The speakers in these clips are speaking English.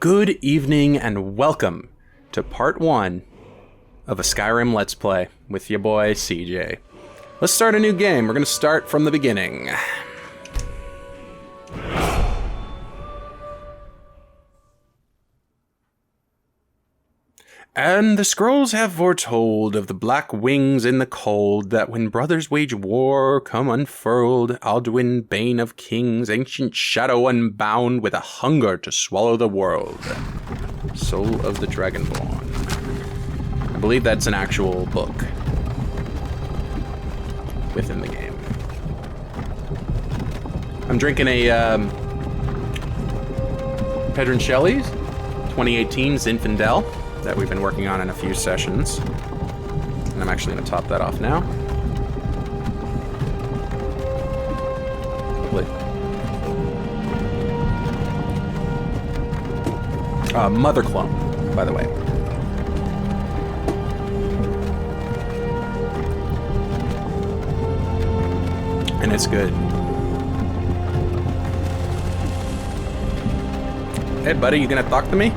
Good evening and welcome to part 1 of a Skyrim Let's Play with your boy CJ. Let's start a new game. We're going to start from the beginning. And the scrolls have foretold of the black wings in the cold, that when brothers wage war come unfurled, Alduin, bane of kings, ancient shadow unbound, with a hunger to swallow the world. Soul of the Dragonborn. I believe that's an actual book within the game. I'm drinking a Pedron Shelley's 2018 Zinfandel that we've been working on in a few sessions. And I'm actually going to top that off now. Mother clone, by the way. And it's good. Hey buddy, you gonna talk to me?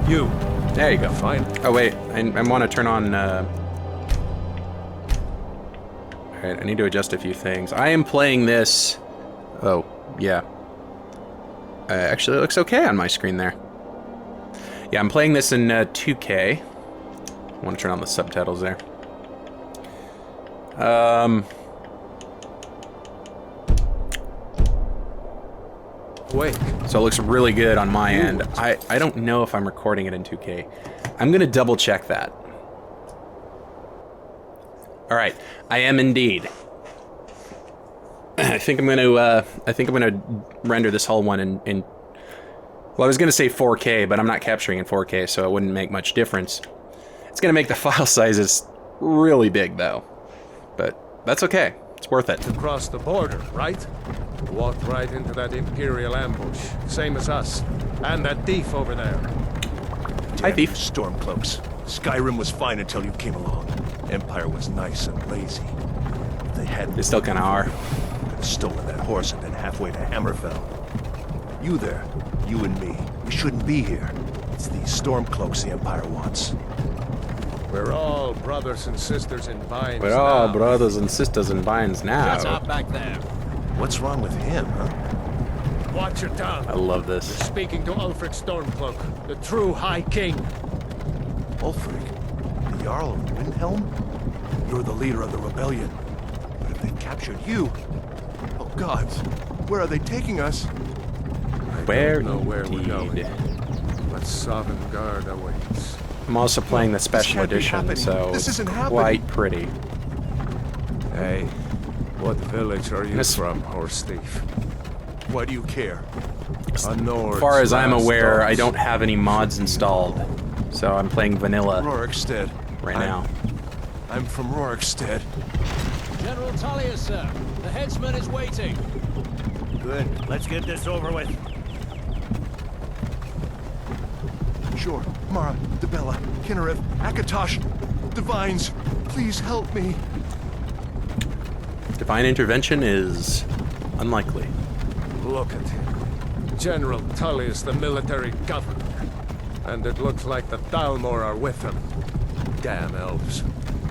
You. There you go. Fine. Oh wait, I want to turn on. Alright, I need to adjust a few things. I am playing this. Oh yeah. Actually, it looks okay on my screen there. Yeah, I'm playing this in 2K. I want to turn on the subtitles there. Wait. So it looks really good on my end. I don't know if I'm recording it in 2K. I'm gonna double check that. All right, I am indeed. I think I'm gonna render this whole one in. Well, I was gonna say 4K, but I'm not capturing in 4K, so it wouldn't make much difference. It's gonna make the file sizes really big, though. But that's okay. It's worth it. Across the border, right? Walked right into that Imperial ambush. Same as us. And that thief over there. Hi, thief. Stormcloaks. Skyrim was fine until you came along. Empire was nice and lazy. If they hadn't... They still kind of are. Could have stolen that horse and been halfway to Hammerfell. You there, you and me, we shouldn't be here. It's these Stormcloaks the Empire wants. We're all brothers and sisters in binds. We're all brothers and sisters in binds now. That's up back there. What's wrong with him, huh? Watch your tongue. I love You're this. speaking to Ulfric Stormcloak, the true High King. Ulfric, the Jarl of Windhelm? You're the leader of the rebellion. But if they've captured you... Oh God, where are they taking us? Where Don't know where we're indeed. going, but Sovngarde awaits. I'm also playing the special can't be edition, happening. so This it's isn't quite pretty. Hey, what village are you Miss- from, horse thief? Why do you care? As far as I'm aware, I don't have any mods installed, so I'm playing vanilla Rorikstead. right now. I'm from Rorikstead. General Tullius, sir. The headsman is waiting. Good. Let's get this over with. Sure. Mara, Debella, Kinnarev, Akatosh, Divines, please help me. Divine intervention is unlikely. Look at him. General Tullius, the military governor. And it looks like the Thalmor are with him. Damn elves.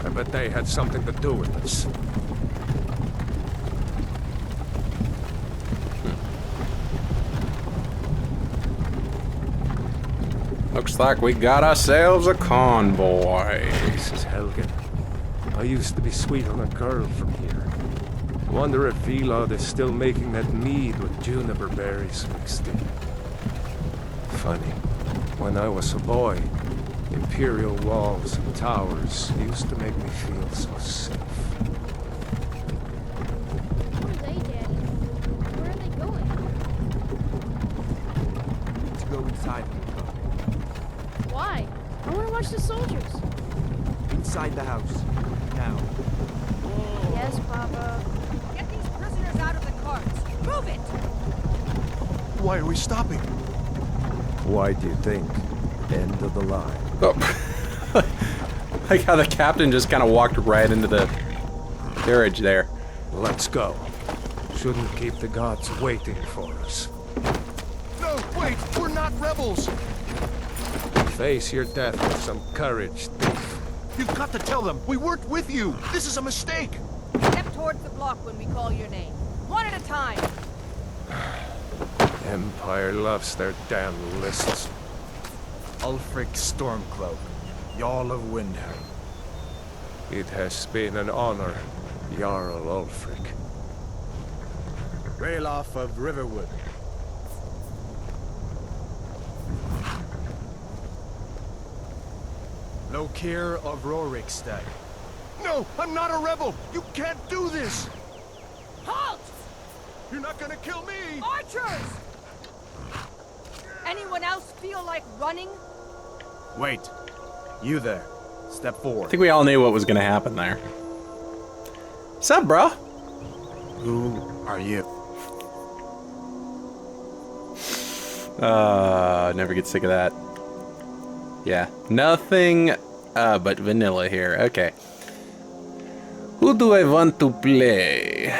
I bet they had something to do with this. Looks like we got ourselves a convoy. This is Helgen. I used to be sweet on a girl from here. Wonder if Vilod is still making that mead with juniper berries mixed in. Funny. When I was a boy, Imperial walls and towers used to make me feel so safe. Who are they, Daddy? Where are they going? To go inside. Why? I want to watch the soldiers. Inside the house. Now. Yes, Papa. Get these prisoners out of the carts! Move it! Why are we stopping? Why do you think? End of the line. Oh. Like how the captain just kind of walked right into the carriage there. Let's go. Shouldn't keep the gods waiting for us. No! No, wait, we're not rebels. Face your death with some courage, thief. You've got to tell them we weren't with you. This is a mistake. Step towards the block when we call your name. One at a time. Empire loves their damn lists. Ulfric Stormcloak, Jarl of Windhelm. It has been an honor, Jarl Ulfric. Ralof of Riverwood. Lokir of Rorikstead. No, I'm not a rebel. You can't do this. Halt! You're not gonna kill me. Archers! Anyone else feel like running? Wait. You there. Step I forward. think we all knew what was gonna happen there. What's up, bro? Who are you? Never get sick of that. Yeah, nothing but vanilla here. Okay. Who do I want to play?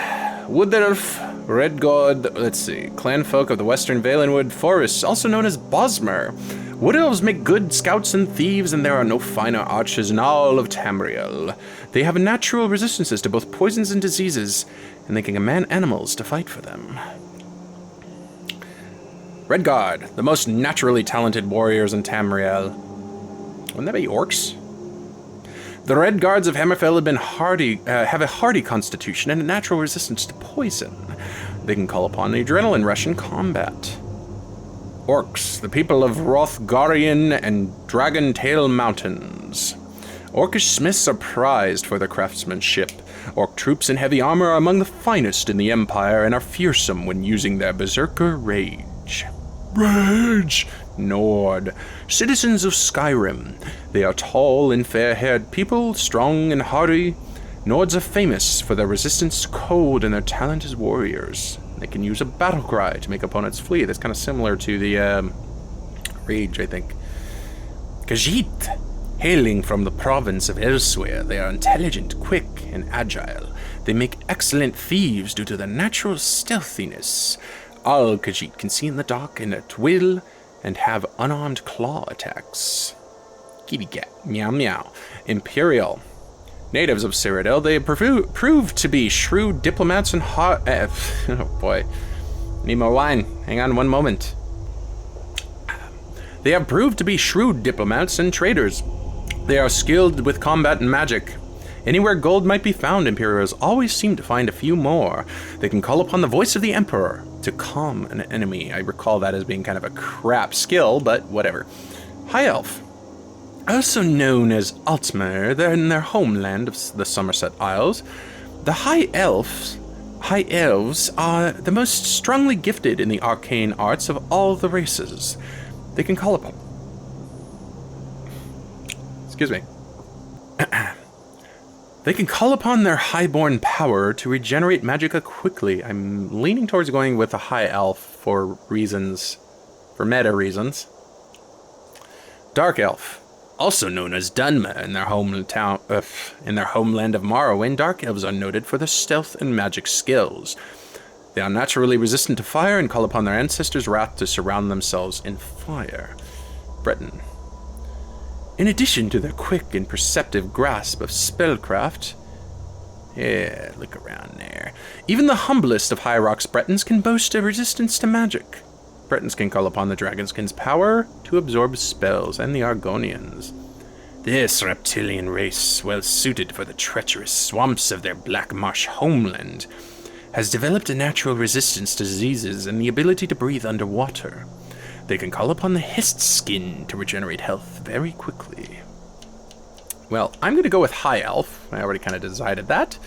Wood Elf, Red God, let's see. Clan folk of the Western Valenwood Forests, also known as Bosmer. Wood Elves make good scouts and thieves, and there are no finer archers in all of Tamriel. They have natural resistances to both poisons and diseases, and they can command animals to fight for them. Red Guard, the most naturally talented warriors in Tamriel. Wouldn't that be orcs? The Red Guards of Hammerfell have a hardy constitution and a natural resistance to poison. They can call upon the adrenaline rush in combat. Orcs, the people of Rothgarian and Dragontail Mountains. Orcish smiths are prized for their craftsmanship. Orc troops in heavy armor are among the finest in the Empire and are fearsome when using their berserker rage. Rage! Nord, citizens of Skyrim. They are tall and fair-haired people, strong and hardy. Nords are famous for their resistance to cold and their talent as warriors. They can use a battle cry to make opponents flee. That's kind of similar to the rage, I think. Khajiit, hailing from the province of Elsewhere, they are intelligent, quick, and agile. They make excellent thieves due to their natural stealthiness. All Khajiit can see in the dark and at will, and have unarmed claw attacks. Kitty cat, meow meow. Imperial. Natives of Cyrodiil, they proved to be shrewd diplomats and oh boy. Need more wine. Hang on one moment. They have proved to be shrewd diplomats and traders. They are skilled with combat and magic. Anywhere gold might be found, Imperials always seem to find a few more. They can call upon the voice of the Emperor to calm an enemy. I recall that as being kind of a crap skill, but whatever. High Elf. Also known as Altmer, they're in their homeland of the Somerset Isles. The High Elves are the most strongly gifted in the arcane arts of all the races. They can call upon... Excuse me. They can call upon their highborn power to regenerate magicka quickly. I'm leaning towards going with a high elf for meta reasons. Dark elf, also known as Dunmer in their homeland of Morrowind, dark elves are noted for their stealth and magic skills. They are naturally resistant to fire and call upon their ancestors' wrath to surround themselves in fire. Breton. In addition to their quick and perceptive grasp of spellcraft, yeah, look around there. Even the humblest of High Rock's Bretons can boast a resistance to magic. Bretons can call upon the Dragonskin's power to absorb spells, and the Argonians. This reptilian race, well suited for the treacherous swamps of their Black Marsh homeland, has developed a natural resistance to diseases and the ability to breathe underwater. They can call upon the Hist skin to regenerate health very quickly. Well, I'm going to go with High Elf. I already kind of decided that.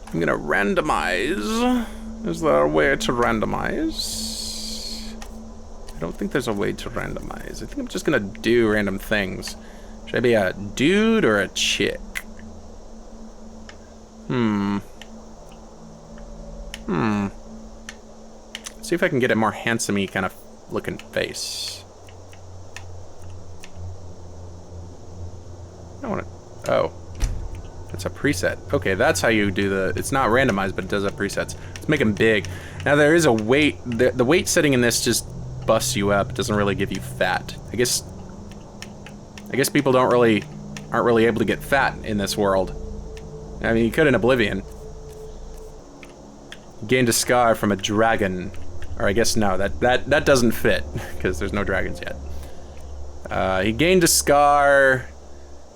I'm going to randomize. Is there a way to randomize? I don't think there's a way to randomize. I think I'm just going to do random things. Should I be a dude or a chick? See if I can get a more handsome-y kind of looking face. I want to... Oh. That's a preset. Okay, that's how you do the... It's not randomized, but it does have presets. Let's make them big. Now, there is a weight... The weight setting in this just busts you up. It doesn't really give you fat. I guess people aren't really able to get fat in this world. I mean, you could in Oblivion. Gained a scar from a dragon. Or I guess no, that doesn't fit, because there's no dragons yet. He gained a scar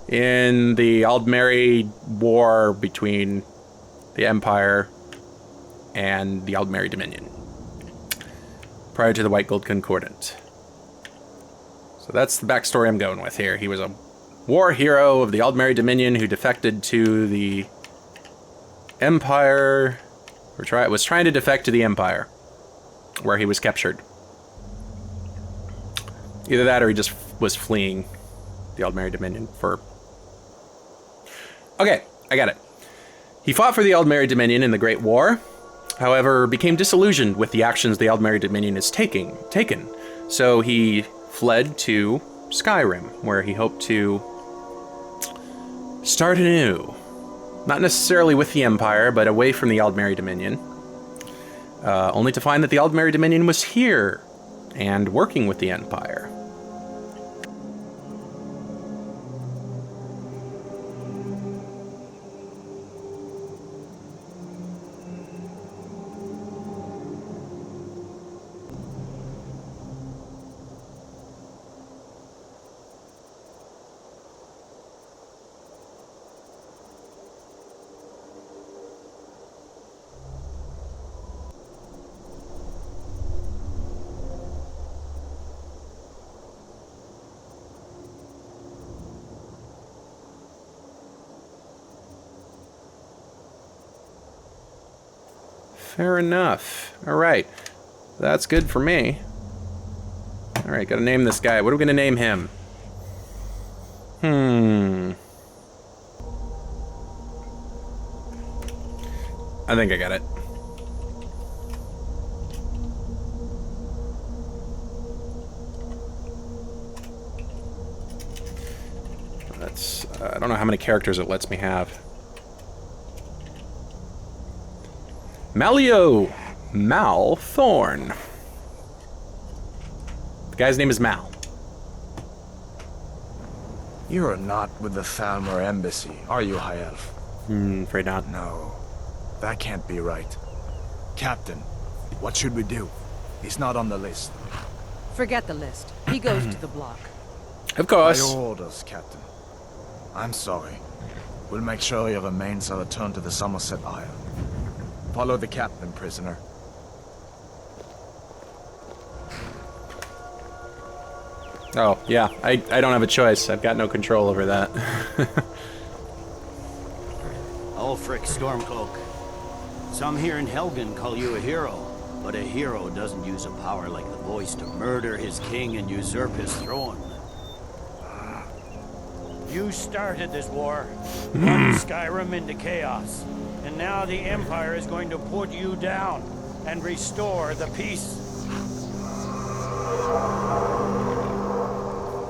in the Aldmeri War between the Empire and the Aldmeri Dominion, prior to the White Gold Concordant. So that's the backstory I'm going with here. He was a war hero of the Aldmeri Dominion who defected to the Empire, or was trying to defect to the Empire, where he was captured. Either that or he just was fleeing the Aldmeri Dominion for... Okay, I got it. He fought for the Aldmeri Dominion in the Great War, however, became disillusioned with the actions the Aldmeri Dominion is taken. So he fled to Skyrim, where he hoped to start anew. Not necessarily with the Empire, but away from the Aldmeri Dominion. Only to find that the Aldmeri Dominion was here, and working with the Empire. Fair enough. Alright. That's good for me. Alright, gotta name this guy. What are we gonna name him? I think I got it. That's... I don't know how many characters it lets me have. Malio Mal Thorn. The guy's name is Mal. You are not with the Thalmor embassy, are you, High Elf? Afraid not. No, that can't be right. Captain, what should we do? He's not on the list. Forget the list. He goes to the block. Of By course. your orders, Captain. I'm sorry. We'll make sure you have a mainsail return to the Somerset Isle. Follow the captain, prisoner. Oh, yeah. I don't have a choice. I've got no control over that. Ulfric Stormcloak. Some here in Helgen call you a hero, but a hero doesn't use a power like the voice to murder his king and usurp his throne. You started this war, plunged Skyrim into chaos, and now the Empire is going to put you down and restore the peace.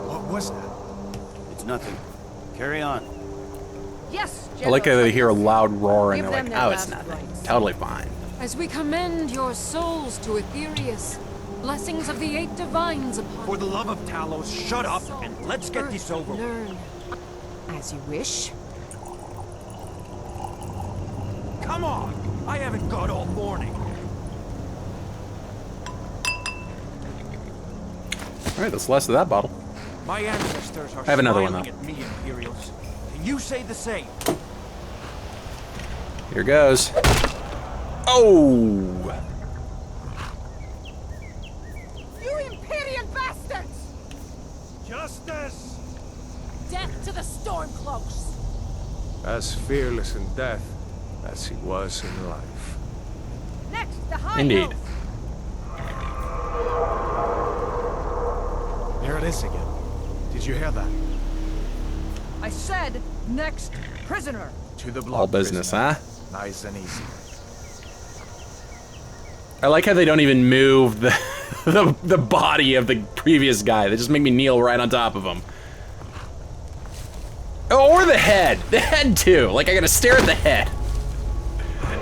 What was that? It's nothing. Carry on. Yes, I like how they hear a loud roar and Give they're them like, their oh, it's last nothing. rites. Totally fine. As we commend your souls to Aetherius, blessings of the eight divines upon For the love of Talos, shut up and let's get this over with. Learn. As you wish. Come on! I haven't got all morning. Alright, that's less of that bottle. My ancestors are I have another one, smiling at me, Imperials. Can you say the same? Here goes. Oh! You Imperial bastards! Justice! Death to the Stormcloaks! As fearless in death as he was in life. Next, the High Indeed. Elf. There it is again. Did you hear that? I said, next prisoner. To the block, All business, prisoner. huh? Nice and easy. I like how they don't even move the body of the previous guy. They just make me kneel right on top of him. Oh, or the head. The head, too. Like, I gotta stare at the head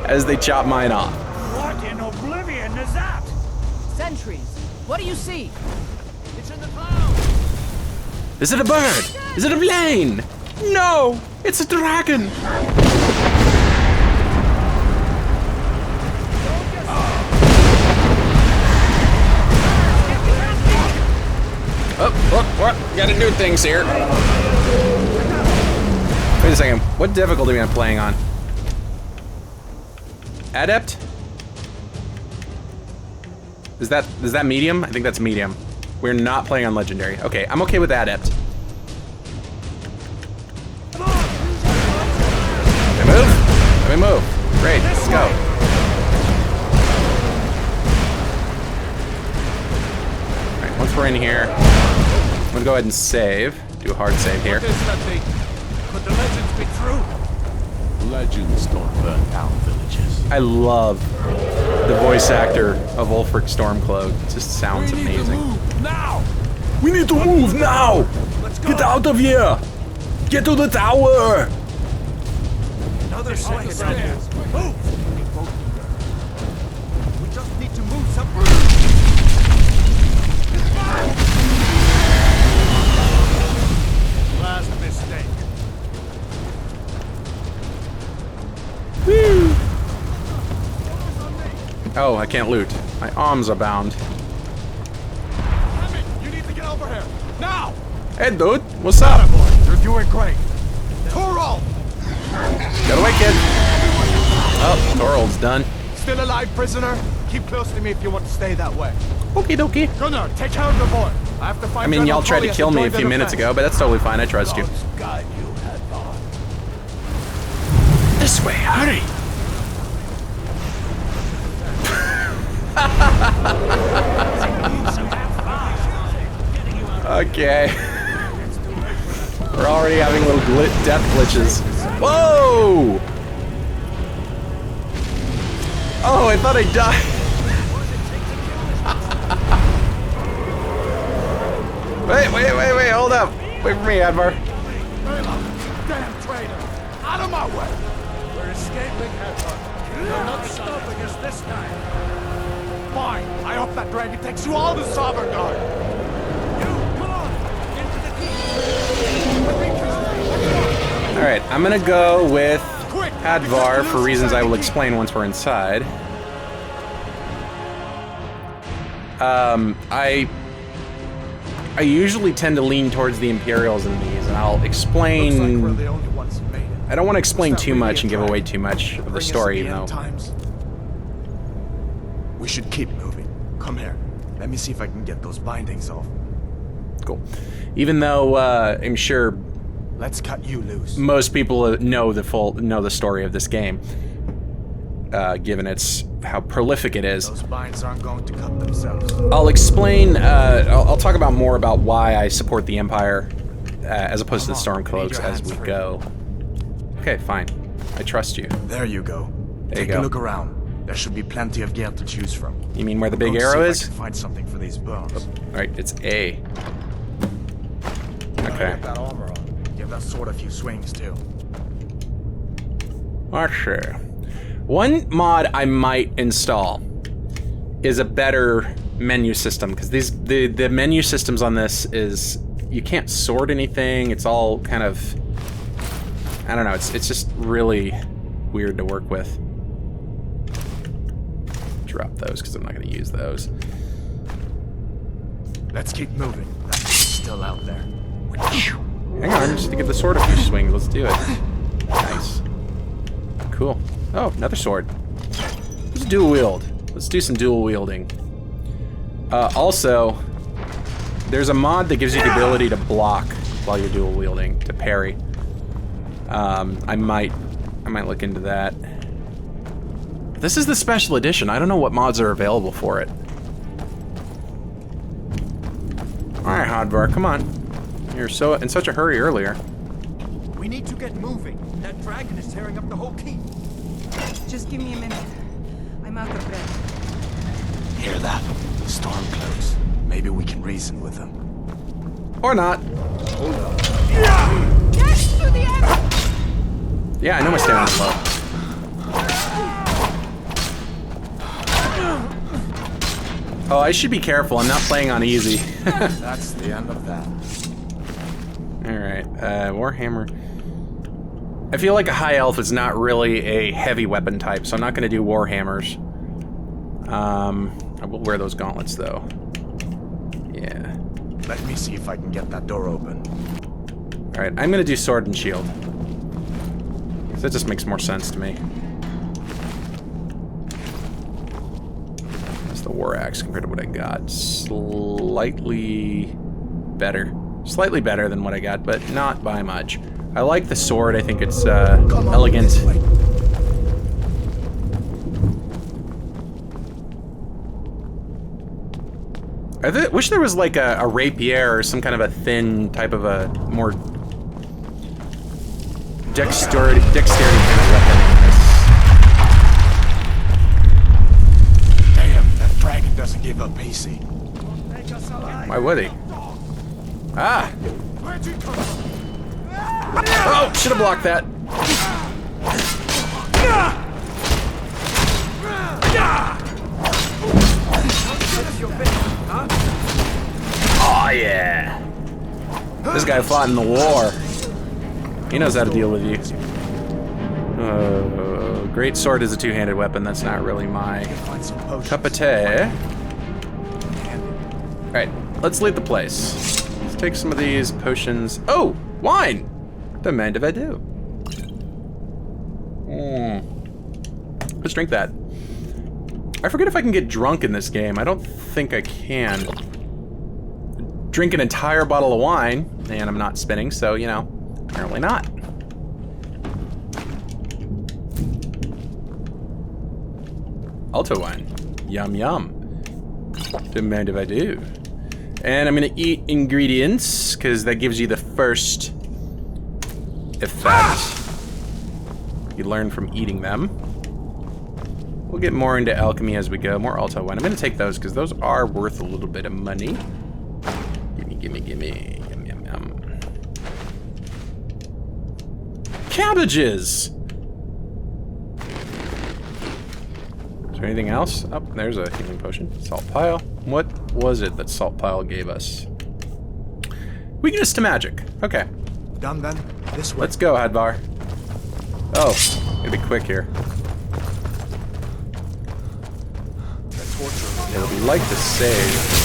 as they chop mine off. What in oblivion is that? Sentries. What do you see? It's in the clouds. Is it a bird? Is it a plane? No, it's a dragon. Oh, gotta do things here. Wait a second, what difficulty am I playing on? Adept? Is that medium? I think that's medium. We're not playing on legendary. Okay, I'm okay with adept. Let me move. Let me move. Great, let's go. Alright, once we're in here, I'm gonna go ahead and save. Do a hard save here. What is that thing? Could the legends be true? Legends don't burn down villages. I love the voice actor of Ulfric Stormcloak. It just sounds amazing. Now! We need to move now! Let's go! Get out of here! Get to the tower! Another swing. Move! We just need to move some. Last mistake. Woo! Oh, I can't loot. My arms are bound. Damn it! You need to get over here now! Hey, dude, what's up? You're doing great. Torald! Get away, kid. Oh, Torald's done. Still alive, prisoner? Keep close to me if you want to stay that way. Okie dokie. Gunnar, take care of the boy. I have to find. I mean, y'all tried to kill me a few minutes ago, but that's totally fine. I trust you. Guide you, Alvor. This way, hurry! Okay. We're already having little death glitches. Whoa! Oh, I thought I died. Wait, hold up. Wait for me, Alvor. Damn traitor! Out of my way! We're escaping, Alvor. You're not stopping us this time. Fine. I hope that dragon takes you all to Sovngarde. You, come on! Into the deep! Alright, I'm gonna go with Alvor for reasons I will explain once we're inside. I usually tend to lean towards the Imperials in these, and I'll explain. Looks like we're the only ones who made it. I don't want to explain Is that too really much a and give dragon? away too much of the Bring us story, to even the end though. times. We should keep moving. Come here. Let me see if I can get those bindings off. Cool. Even though I'm sure Let's cut you loose. most people know the story of this game, given its how prolific it is. Those binds aren't going to cut themselves. I'll explain. I'll talk about more about why I support the Empire as opposed to the Come on, we need Stormcloaks your as hands we free. go. Okay, fine. I trust you. There you go. There you Take go. a look around. There should be plenty of gear to choose from. You mean where the I'm big going to arrow see if is? I can find something for these bones. All right, it's A. Okay. Get that armor on. Give that sword a few swings too. Let's see. One mod I might install is a better menu system, because the menu systems on this is you can't sort anything. It's all kind of, I don't know. It's just really weird to work with. Drop those because I'm not going to use those. Let's keep moving. That thing's still out there. Hang on, just to give the sword a few swings. Let's do it. Nice. Cool. Oh, another sword. Let's dual wield. Let's do some dual wielding. Also, there's a mod that gives you the ability to block while you're dual wielding, to parry. I might look into that. This is the special edition. I don't know what mods are available for it. Alright, Alvor, come on. You're so in such a hurry earlier. We need to get moving. That dragon is tearing up the whole keep. Just give me a minute. I'm out of bed. Hear that? Stormcloaks. Maybe we can reason with them. Or not. Get to the end! Yeah, I know my stamina's low. Oh, I should be careful. I'm not playing on easy. That's the end of that. Alright, Warhammer. I feel like a high elf is not really a heavy weapon type, so I'm not going to do Warhammers. I will wear those gauntlets, though. Yeah. Let me see if I can get that door open. Alright, I'm going to do sword and shield. That just makes more sense to me. That's the war axe compared to what I got. Slightly better. Slightly better than what I got, but not by much. I like the sword. I think it's elegant. I wish there was like a rapier or some kind of a thin type of a more dexterity kind of weapon. Damn, that dragon doesn't give up easy. Why would he? Ah! Oh, should have blocked that. Oh yeah! This guy fought in the war. He knows how to deal with you. Great sword is a two-handed weapon. That's not really my cup of tea. Alright, let's leave the place. Let's take some of these potions. Oh! Wine! What the mind if I do? Let's drink that. I forget if I can get drunk in this game. I don't think I can. Drink an entire bottle of wine, and I'm not spinning, so, you know, apparently not. Alto wine. Yum yum. Don't mind if I do. And I'm gonna eat ingredients, because that gives you the first effect. You learn from eating them. We'll get more into alchemy as we go. More Alto wine. I'm gonna take those, because those are worth a little bit of money. Gimme, gimme, gimme. Yum, yum, yum. Cabbages! Is there anything else? Oh, there's a healing potion. Salt pile. What was it that salt pile gave us? Weakness to magic. Okay. Done then. This way. Let's go, Hadvar. Oh, gotta be quick here. I would like to save.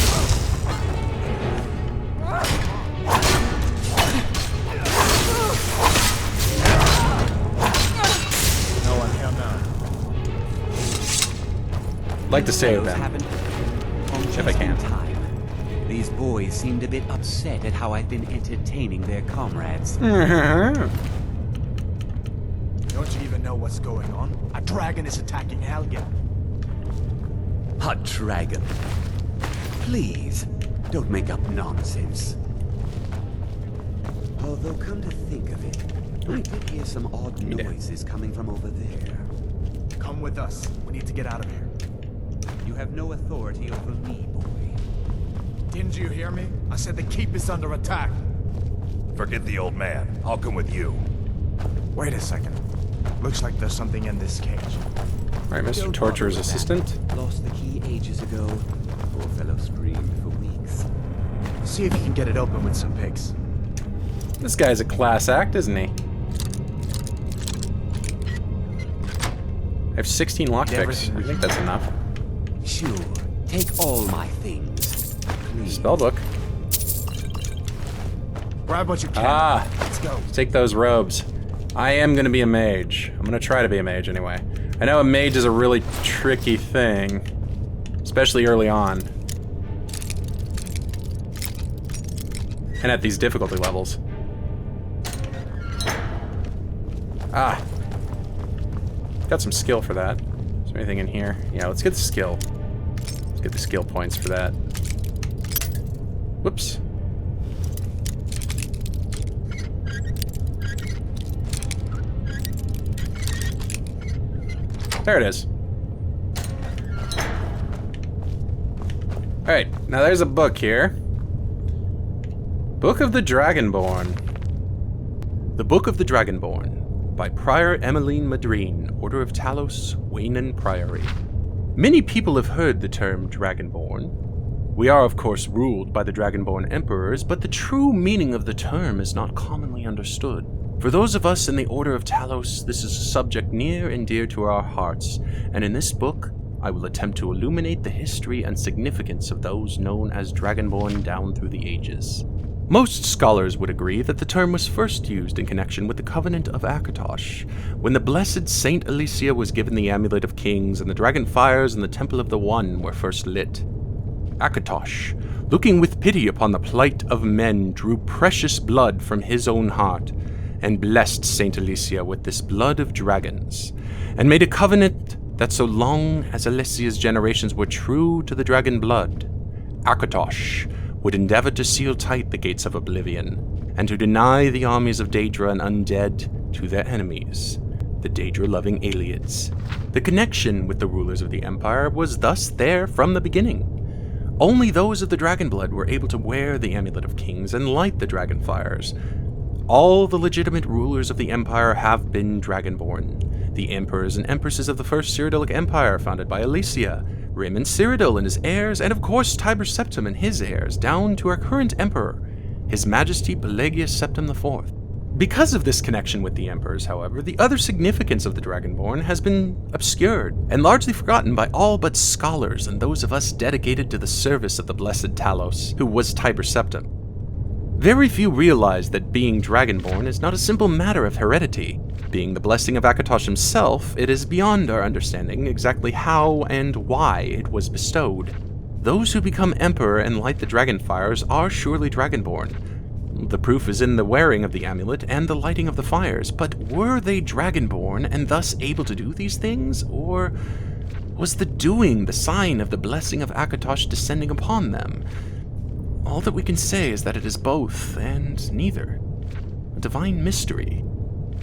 No one here now. Like to save them, if I can. These boys seemed a bit upset at how I've been entertaining their comrades. Don't you even know what's going on? A dragon is attacking Helgen. A dragon. Please, don't make up nonsense. Although, come to think of it, I did hear some odd noises coming from over there. Come with us. We need to get out of here. You have no authority over me, boy. Didn't you hear me? I said the keep is under attack. Forget the old man. I'll come with you. Wait a second. Looks like there's something in this cage. Alright, Mr. Torturer's assistant. Lost the key ages ago. Poor fellow screamed for weeks. See if you can get it open with some picks. This guy's a class act, isn't he? I have 16 lockpicks. I think that's enough. Sure. Take all my things. Please. Spellbook. Grab what you can. Ah! Let's go. Take those robes. I am gonna be a mage. I'm gonna try to be a mage anyway. I know a mage is a really tricky thing, especially early on. And at these difficulty levels. Ah! Got some skill for that. Is there anything in here? Yeah, let's get the skill. Let's get the skill points for that. Whoops. There it is. Alright, now there's a book here. Book of the Dragonborn. The Book of the Dragonborn by Prior Emmeline Madrine, Order of Talos, Waynan Priory. Many people have heard the term Dragonborn. We are, of course, ruled by the Dragonborn Emperors, but the true meaning of the term is not commonly understood. For those of us in the Order of Talos, this is a subject near and dear to our hearts, and in this book, I will attempt to illuminate the history and significance of those known as Dragonborn down through the ages. Most scholars would agree that the term was first used in connection with the Covenant of Akatosh, when the blessed Saint Alicia was given the Amulet of Kings and the dragon fires in the Temple of the One were first lit. Akatosh, looking with pity upon the plight of men, drew precious blood from his own heart, and blessed Saint Alicia with this blood of dragons, and made a covenant that so long as Alicia's generations were true to the dragon blood, Akatosh would endeavor to seal tight the gates of oblivion, and to deny the armies of Daedra and undead to their enemies, the Daedra-loving Aelids. The connection with the rulers of the Empire was thus there from the beginning. Only those of the dragon blood were able to wear the Amulet of Kings and light the dragon fires. All the legitimate rulers of the Empire have been Dragonborn. The emperors and empresses of the First Cyrodiilic Empire, founded by Alicia, Raymond Cyrodiil and his heirs, and of course Tiber Septim and his heirs, down to our current emperor, His Majesty Pelagius Septim IV. Because of this connection with the emperors, however, the other significance of the Dragonborn has been obscured and largely forgotten by all but scholars and those of us dedicated to the service of the blessed Talos, who was Tiber Septim. Very few realize that being Dragonborn is not a simple matter of heredity. Being the blessing of Akatosh himself, it is beyond our understanding exactly how and why it was bestowed. Those who become Emperor and light the dragon fires are surely Dragonborn. The proof is in the wearing of the amulet and the lighting of the fires, but were they Dragonborn and thus able to do these things, or was the doing the sign of the blessing of Akatosh descending upon them? All that we can say is that it is both, and neither. A divine mystery.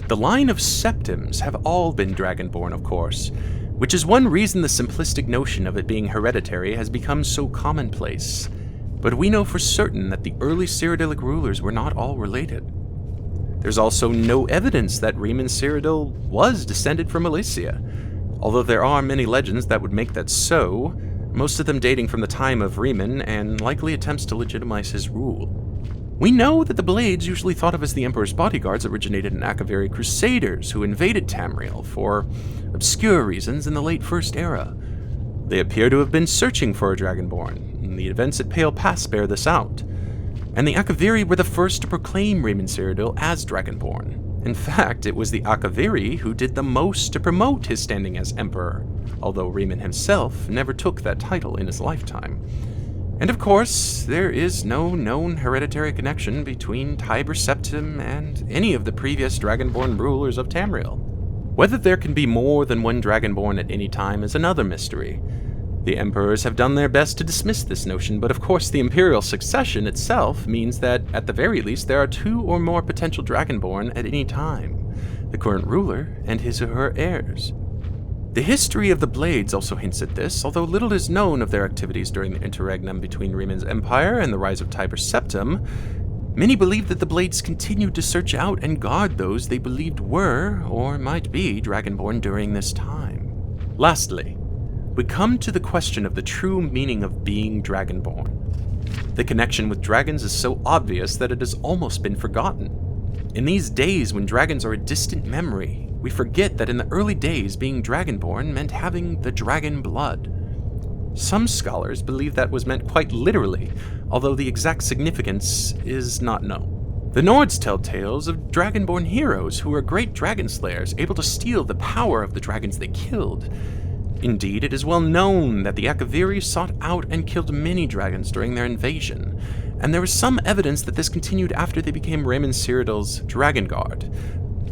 The line of Septims have all been Dragonborn, of course, which is one reason the simplistic notion of it being hereditary has become so commonplace. But we know for certain that the early Cyrodiilic rulers were not all related. There's also no evidence that Raymond Cyrodiil was descended from Alicia, although there are many legends that would make that so, most of them dating from the time of Riemann and likely attempts to legitimize his rule. We know that the Blades, usually thought of as the Emperor's bodyguards, originated in Akaviri crusaders who invaded Tamriel for obscure reasons in the late First Era. They appear to have been searching for a Dragonborn, and the events at Pale Pass bear this out. And the Akaviri were the first to proclaim Raymond Cyrodiil as Dragonborn. In fact, it was the Akaviri who did the most to promote his standing as Emperor, although Raymond himself never took that title in his lifetime. And of course, there is no known hereditary connection between Tiber Septim and any of the previous Dragonborn rulers of Tamriel. Whether there can be more than one Dragonborn at any time is another mystery. The emperors have done their best to dismiss this notion, but of course the imperial succession itself means that, at the very least, there are two or more potential Dragonborn at any time, the current ruler and his or her heirs. The history of the Blades also hints at this, although little is known of their activities during the interregnum between Raymond's empire and the rise of Tiber Septim. Many believe that the Blades continued to search out and guard those they believed were, or might be, Dragonborn during this time. Lastly, we come to the question of the true meaning of being Dragonborn. The connection with dragons is so obvious that it has almost been forgotten. In these days when dragons are a distant memory, we forget that in the early days being Dragonborn meant having the dragon blood. Some scholars believe that was meant quite literally, although the exact significance is not known. The Nords tell tales of Dragonborn heroes who were great dragon slayers, able to steal the power of the dragons they killed. Indeed, it is well known that the Akaviri sought out and killed many dragons during their invasion, and there is some evidence that this continued after they became Raymond Cyrodiil's Dragon Guard.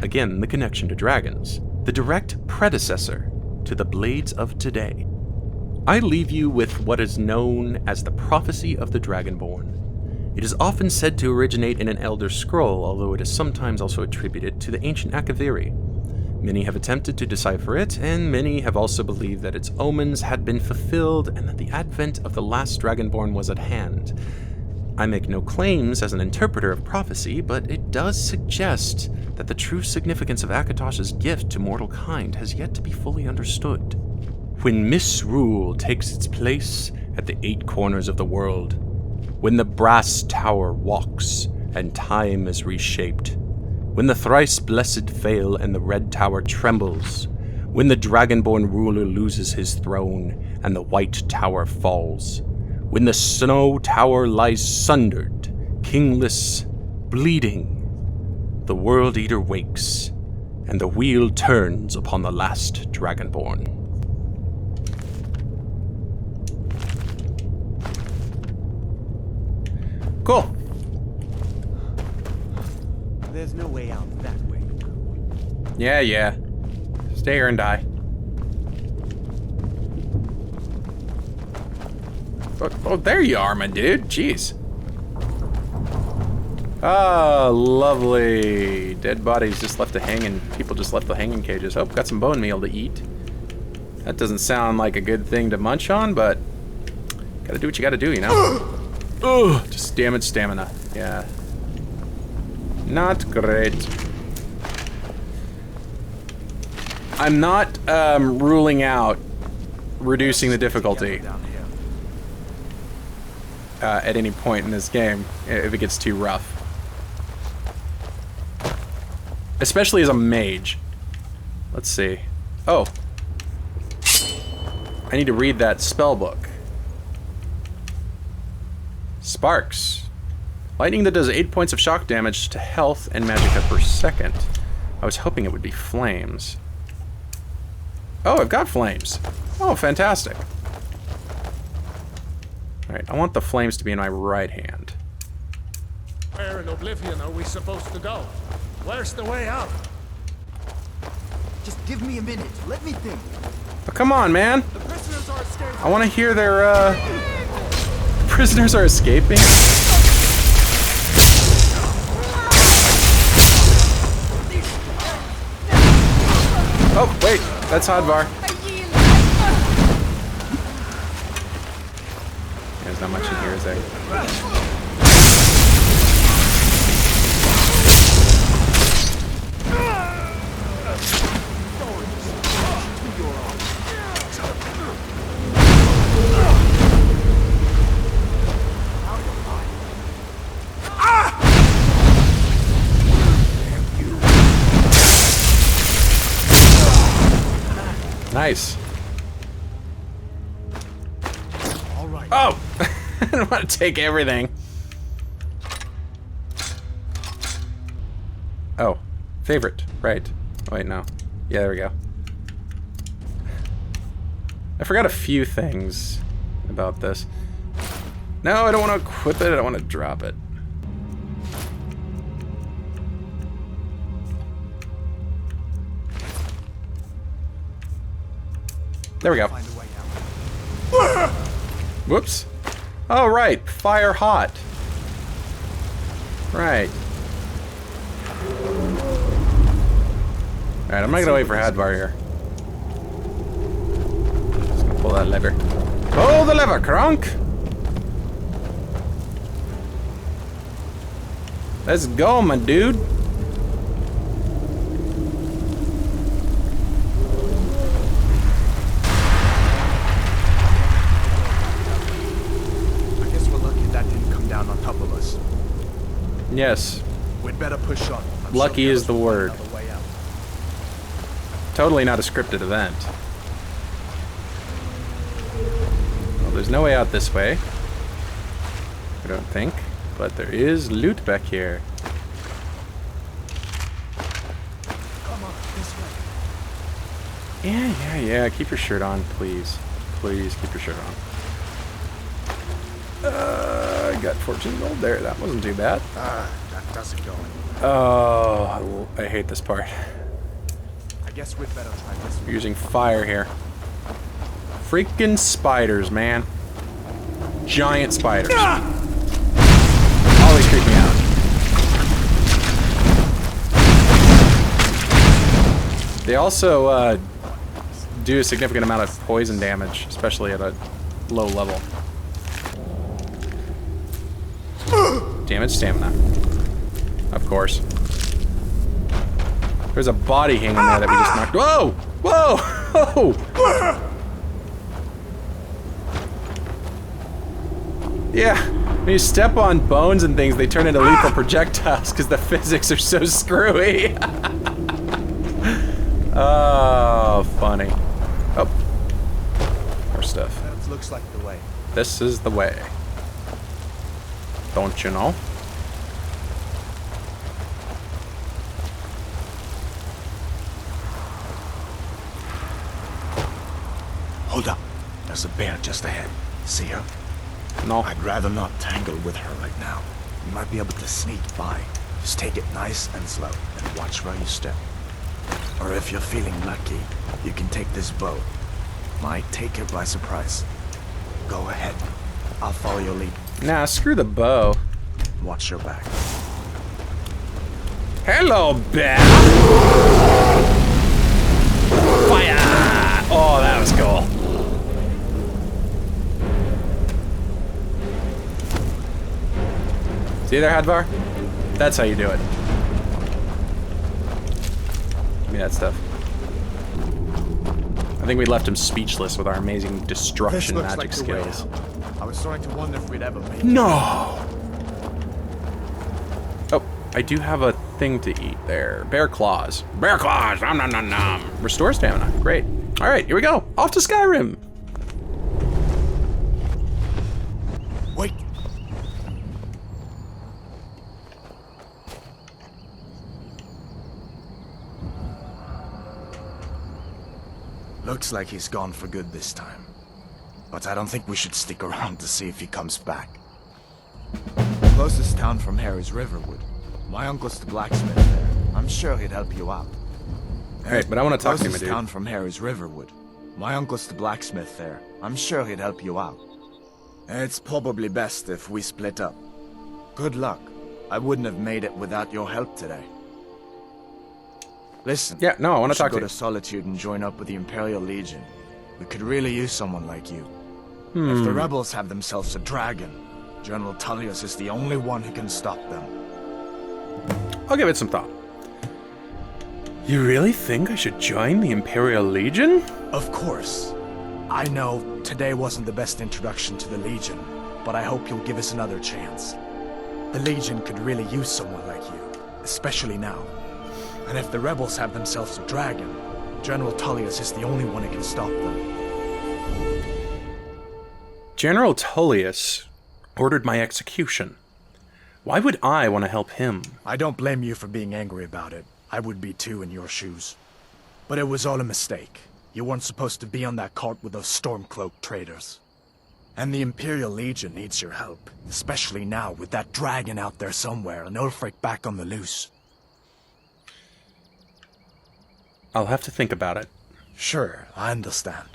Again, the connection to dragons, the direct predecessor to the Blades of today. I leave you with what is known as the Prophecy of the Dragonborn. It is often said to originate in an Elder Scroll, although it is sometimes also attributed to the ancient Akaviri. Many have attempted to decipher it, and many have also believed that its omens had been fulfilled and that the advent of the last Dragonborn was at hand. I make no claims as an interpreter of prophecy, but it does suggest that the true significance of Akatosh's gift to mortal kind has yet to be fully understood. When misrule takes its place at the 8 corners of the world, when the brass tower walks and time is reshaped, when the thrice blessed fail and the red tower trembles, when the dragonborn ruler loses his throne and the white tower falls, when the snow tower lies sundered, kingless, bleeding, the World Eater wakes, and the wheel turns upon the last dragonborn. Cool. There's no way out that way. Yeah. Stay here and die. Oh, there you are, my dude. Jeez. Ah, lovely. Dead bodies just left to hang and people just left the hanging cages. Oh, got some bone meal to eat. That doesn't sound like a good thing to munch on, but gotta do what you gotta do, you know? Ugh, just damaged stamina. Yeah. Not great. I'm not ruling out reducing the difficulty at any point in this game if it gets too rough. Especially as a mage. Let's see. Oh. I need to read that spell book. Sparks. Lightning that does 8 points of shock damage to health and magicka per second. I was hoping it would be flames. Oh, I've got flames. Oh, fantastic. Alright, I want the flames to be in my right hand. Where in Oblivion are we supposed to go? Where's the way out? Just give me a minute. Let me think. Oh, come on, man. The prisoners are escaping. I want to hear their, prisoners are escaping? Oh, wait. That's Hadvar. There's not much in here, is there? Nice. All right. Oh! I don't want to take everything. Oh. Favorite. Right. Oh, wait, no. Yeah, there we go. I forgot a few things about this. No, I don't want to equip it. I don't want to drop it. There we go. Whoops. Oh, right. Fire hot. Right. Alright, I'm not gonna wait for Hadvar here. Just gonna pull that lever. Pull the lever, Kronk! Let's go, my dude. Yes. We'd better push on. Lucky is the word. Totally not a scripted event. Well, there's no way out this way. I don't think. But there is loot back here. Come on, this way. Yeah. Keep your shirt on, please. Please keep your shirt on. I got 14 gold there. That wasn't too bad. That doesn't go anywhere. Oh, I hate this part. I guess we'd better try this We're using fire here. Freaking spiders, man. Giant spiders. Always creep me out. They also do a significant amount of poison damage, especially at a low level. Damage stamina. Of course. There's a body hanging there that we just knocked. Whoa! Whoa! Whoa! Yeah, when you step on bones and things, they turn into lethal projectiles because the physics are so screwy. Oh, funny. Oh, more stuff. That looks like the way. This is the way. Don't you know? Hold up. There's a bear just ahead. See her? No. I'd rather not tangle with her right now. You might be able to sneak by. Just take it nice and slow, and watch where you step. Or if you're feeling lucky, you can take this bow. Might take her by surprise. Go ahead. I'll follow your lead. Nah, screw the bow. Watch your back. Hello, bear! Fire! Oh, that was cool. See there, Hadvar? That's how you do it. Give me that stuff. I think we left him speechless with our amazing destruction magic skills. I was starting to wonder if we'd ever make it. No! Oh, I do have a thing to eat there. Bear claws. Bear claws! Nom nom nom nom. Restore stamina. Great. Alright, here we go. Off to Skyrim! Wait! Looks like he's gone for good this time. But I don't think we should stick around to see if he comes back. The closest town from here is Riverwood. My uncle's the blacksmith there. I'm sure he'd help you out. Alright, but I want to talk to him, The dude. closest town from here is Riverwood. My uncle's the blacksmith there. I'm sure he'd help you out. It's probably best if we split up. Good luck. I wouldn't have made it without your help today. Listen. Yeah, no, I want to talk go to you. to Solitude and join up with the Imperial Legion. We could really use someone like you. If the rebels have themselves a dragon, General Tullius is the only one who can stop them. I'll give it some thought. You really think I should join the Imperial Legion? Of course. I know today wasn't the best introduction to the Legion, but I hope you'll give us another chance. The Legion could really use someone like you, especially now. And if the rebels have themselves a dragon, General Tullius is the only one who can stop them. General Tullius ordered my execution. Why would I want to help him? I don't blame you for being angry about it. I would be too in your shoes. But it was all a mistake. You weren't supposed to be on that cart with those Stormcloak traitors. And the Imperial Legion needs your help, especially now with that dragon out there somewhere and Ulfric back on the loose. I'll have to think about it. Sure, I understand.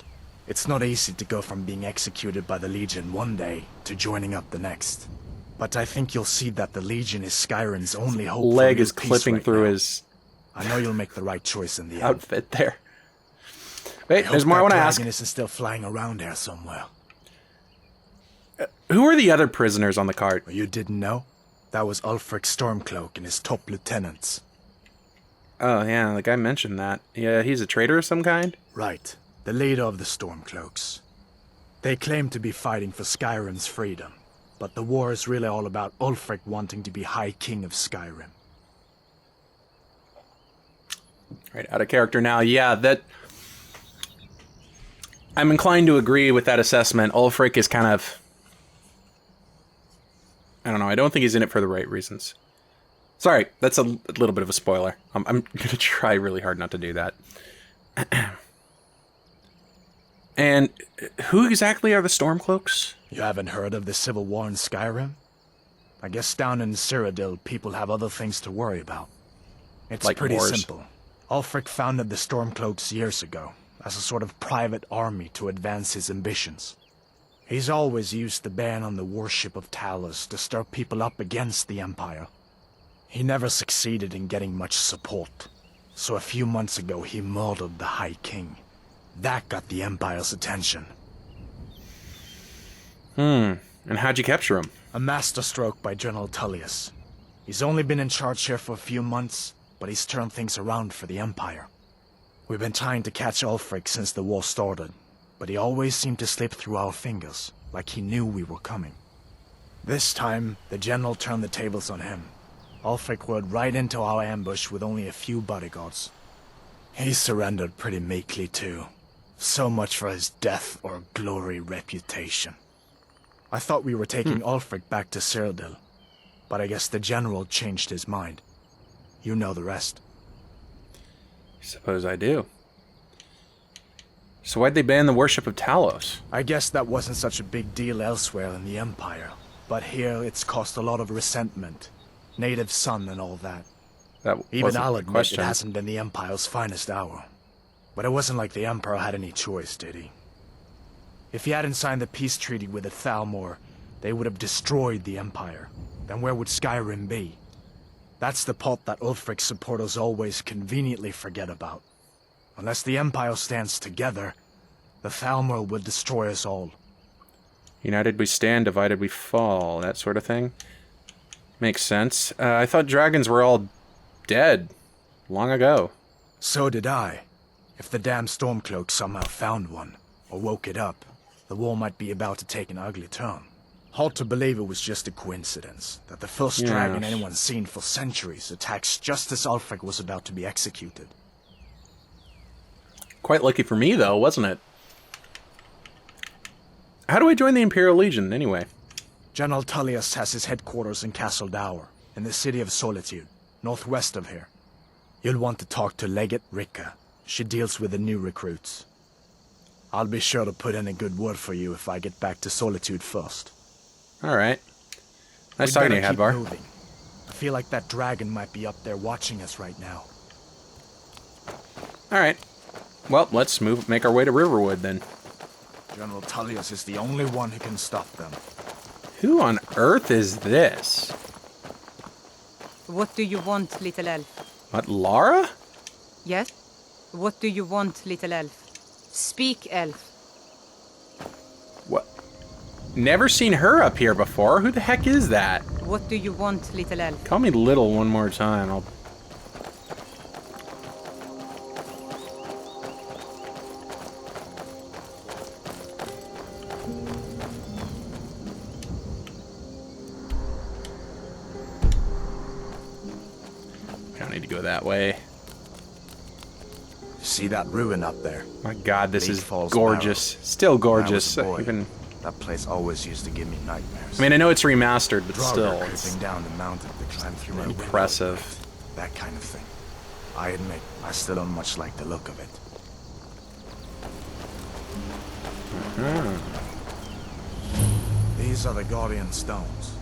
It's not easy to go from being executed by the Legion one day to joining up the next. But I think you'll see that the Legion is Skyrim's only hope. Leg for is peace clipping right through now. his I know you'll make the right choice in the end. outfit there. Wait, I there's hope more I that want to ask. dragon isn't still flying around here somewhere. Who are the other prisoners on the cart? You didn't know? That was Ulfric Stormcloak and his top lieutenants. Oh, yeah, the guy mentioned that. Yeah, he's a traitor of some kind? Right. The leader of the Stormcloaks. They claim to be fighting for Skyrim's freedom, but the war is really all about Ulfric wanting to be High King of Skyrim. Right, out of character now. Yeah, that... I'm inclined to agree with that assessment. Ulfric is kind of... I don't know, I don't think he's in it for the right reasons. Sorry, that's a little bit of a spoiler. I'm going to try really hard not to do that. And who exactly are the Stormcloaks? You haven't heard of the Civil War in Skyrim? I guess down in Cyrodiil, people have other things to worry about. It's Like pretty wars. simple. Ulfric founded the Stormcloaks years ago, as a sort of private army to advance his ambitions. He's always used the ban on the worship of Talos to stir people up against the Empire. He never succeeded in getting much support, so a few months ago he murdered the High King. That got the Empire's attention. And how'd you capture him? A masterstroke by General Tullius. He's only been in charge here for a few months, but he's turned things around for the Empire. We've been trying to catch Ulfric since the war started, but he always seemed to slip through our fingers, like he knew we were coming. This time, the general turned the tables on him. Ulfric rode right into our ambush with only a few bodyguards. He surrendered pretty meekly too. So much for his death or glory reputation. I thought we were taking Ulfric back to Cyrodiil, but I guess the general changed his mind. You know the rest. Suppose I do. So why'd they ban the worship of Talos? I guess that wasn't such a big deal elsewhere in the Empire, but here it's caused a lot of resentment. Native son and all that. Even I'll admit it hasn't been the Empire's finest hour. But it wasn't like the Emperor had any choice, did he? If he hadn't signed the peace treaty with the Thalmor, they would have destroyed the Empire. Then where would Skyrim be? That's the part that Ulfric's supporters always conveniently forget about. Unless the Empire stands together, the Thalmor will destroy us all. United we stand, divided we fall, that sort of thing. Makes sense. I thought dragons were all dead long ago. So did I. If the damn Stormcloak somehow found one, or woke it up, the war might be about to take an ugly turn. Hard to believe it was just a coincidence, that the first dragon anyone's seen for centuries attacks just as Ulfric was about to be executed. Quite lucky for me, though, wasn't it? How do I join the Imperial Legion, anyway? General Tullius has his headquarters in Castle Dower, in the city of Solitude, northwest of here. You'll want to talk to Legate Ricka. She deals with the new recruits. I'll be sure to put in a good word for you if I get back to Solitude first. Alright. Nice talking to you, Hadvar. Moving. I feel like that dragon might be up there watching us right now. Alright. Well, let's make our way to Riverwood, then. General Tullius is the only one who can stop them. Who on earth is this? What do you want, little elf? What, Lara? Yes? What do you want, little elf? Speak, elf. What? Never seen her up here before. Who the heck is that? What do you want, little elf? Call me little one more time. I'll... Don't need to go that way. See that ruin up there? My God, this is Falls gorgeous. Barrow. Still gorgeous. When I was a boy, Even... that place always used to give me nightmares. I mean, I know it's remastered, but still, creeping it's down the mountain to climb through my impressive. window, that kind of thing. I admit, I still don't much like the look of it. These are the Guardian Stones.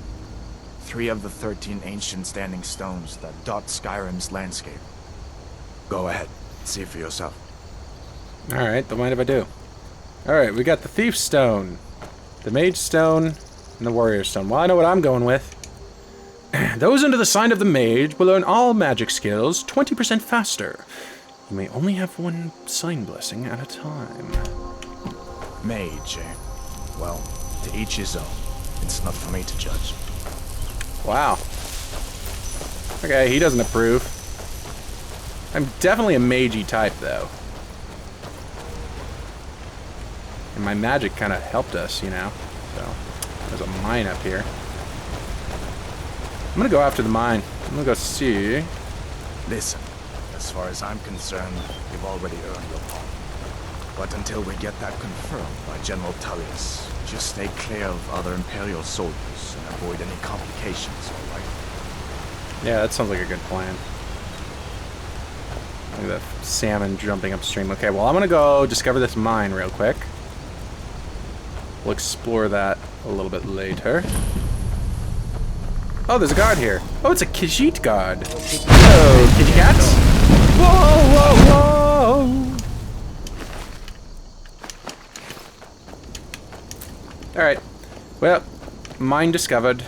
3 of the 13 ancient standing stones that dot Skyrim's landscape. Go ahead, see for yourself. Alright, don't mind if I do. Alright, we got the Thief Stone, the Mage Stone, and the Warrior Stone. Well, I know what I'm going with. Those under the sign of the Mage will learn all magic skills 20% faster. You may only have one sign blessing at a time. Mage, eh? Well, to each his own. It's not for me to judge. Wow. Okay, he doesn't approve. I'm definitely a magey type, though. And my magic kind of helped us, you know. So, there's a mine up here. I'm gonna go after the mine. I'm gonna go see. Listen, as far as I'm concerned, you've already earned your pardon. But until we get that confirmed by General Tullius, just stay clear of other Imperial soldiers and avoid any complications, all right? Yeah, that sounds like a good plan. Look at that salmon jumping upstream. Okay, well, I'm gonna go discover this mine real quick. We'll explore that a little bit later. Oh, there's a guard here. Oh, it's a Khajiit guard. Hello, kitty cats. Whoa, whoa, whoa. Alright. Well, mine discovered.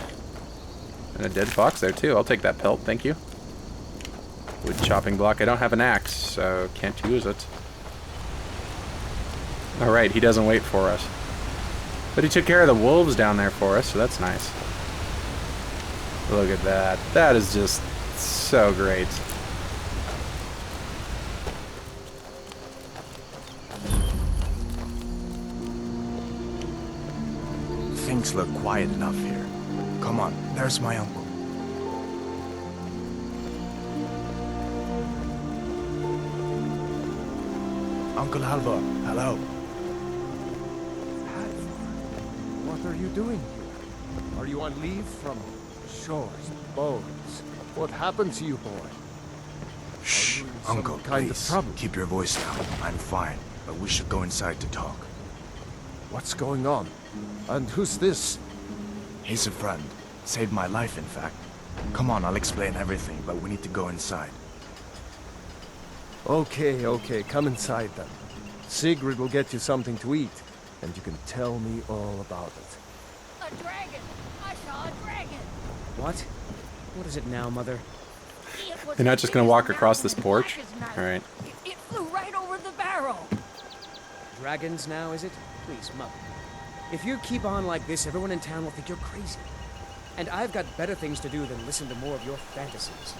And a dead fox there, too. I'll take that pelt, thank you. Wood chopping block. I don't have an axe, so can't use it. Alright, he doesn't wait for us. But he took care of the wolves down there for us, so that's nice. Look at that. That is just so great. Things look quiet enough here. Come on, there's my uncle. Uncle Alvor, hello. What are you doing here? Are you on leave from shores, bones? What happened to you, boy? Shh, some Uncle, kind of please. trouble? Keep your voice down. I'm fine, but we should go inside to talk. What's going on? And who's this? He's a friend. Saved my life, in fact. Come on, I'll explain everything, but we need to go inside. Okay, come inside then. Sigrid will get you something to eat, and you can tell me all about it. A dragon! I saw a dragon! What? What is it now, Mother? You're not just gonna walk across this porch? Alright. It flew right over the barrel! Dragons now, is it? Please, Mother. If you keep on like this, everyone in town will think you're crazy. And I've got better things to do than listen to more of your fantasies.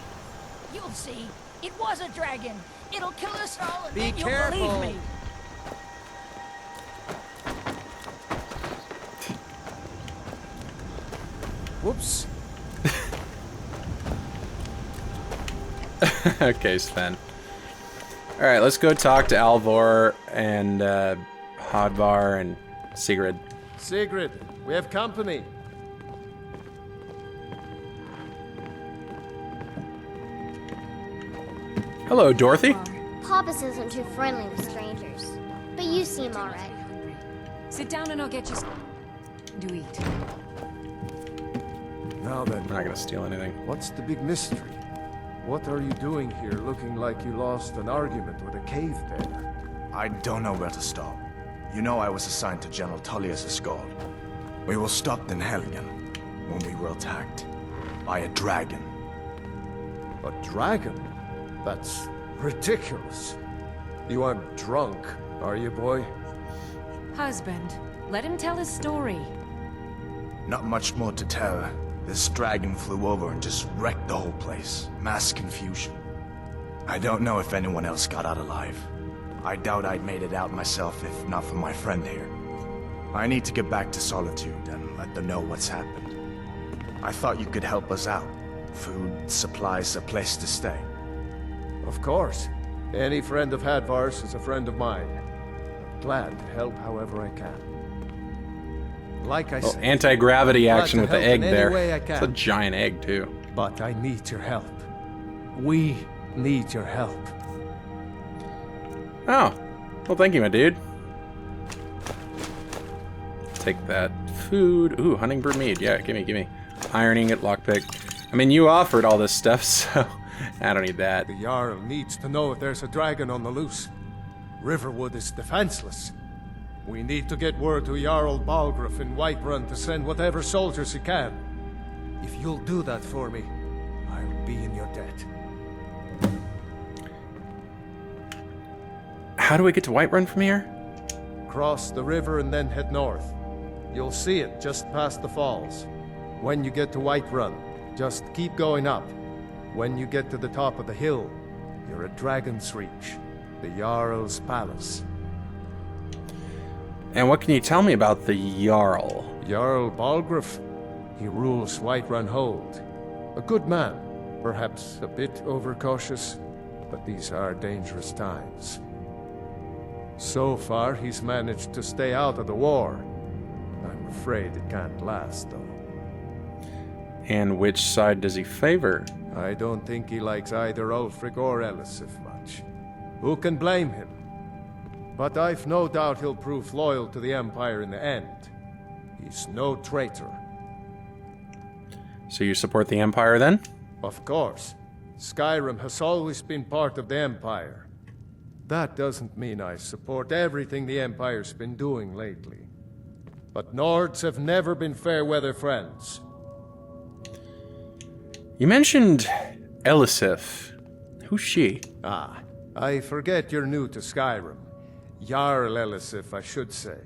You'll see. It was a dragon. It'll kill us all, and Be then you'll careful. believe me. Whoops. Okay, Sven. Alright, let's go talk to Alvor and Hadvar and Sigrid. Sigrid, we have company. Hello, Dorothy. Papas isn't too friendly with strangers, but you seem alright. Sit down and I'll get you to eat. Now then, I'm not gonna steal anything. what's the big mystery? What are you doing here looking like you lost an argument with a cave bear? I don't know where to stop. You know I was assigned to General Tullius' guard. We were stopped in Helgen when we were attacked by a dragon. A dragon? That's ridiculous. You aren't drunk, are you, boy? Husband, let him tell his story. Not much more to tell. This dragon flew over and just wrecked the whole place. Mass confusion. I don't know if anyone else got out alive. I doubt I'd made it out myself if not for my friend here. I need to get back to Solitude and let them know what's happened. I thought you could help us out. Food, supplies, a place to stay. Of course. Any friend of Hadvar's is a friend of mine. I'm glad to help however I can. Like I said, anti-gravity action with the help egg in any there. way I It's a can. giant egg, too. But I need your help. We need your help. Oh. Well, thank you, my dude. Take that food. Ooh, hunting brew mead. Yeah, gimme. Ironing it, lockpick. I mean, you offered all this stuff, so I don't need that. The Jarl needs to know if there's a dragon on the loose. Riverwood is defenseless. We need to get word to Jarl Balgruuf in Whiterun to send whatever soldiers he can. If you'll do that for me, I'll be in your debt. How do we get to Whiterun from here? Cross the river and then head north. You'll see it just past the falls. When you get to Whiterun, just keep going up. When you get to the top of the hill, you're at Dragon's Reach, the Jarl's palace. And what can you tell me about the Jarl? Jarl Balgruuf. He rules Whiterun Hold. A good man, perhaps a bit overcautious, but these are dangerous times. So far, he's managed to stay out of the war. I'm afraid it can't last, though. And which side does he favor? I don't think he likes either Ulfric or Elisif much. Who can blame him? But I've no doubt he'll prove loyal to the Empire in the end. He's no traitor. So you support the Empire, then? Of course. Skyrim has always been part of the Empire. That doesn't mean I support everything the Empire's been doing lately. But Nords have never been fair-weather friends. You mentioned Elisif. Who's she? Ah, I forget you're new to Skyrim. Jarl Elisif, I should say.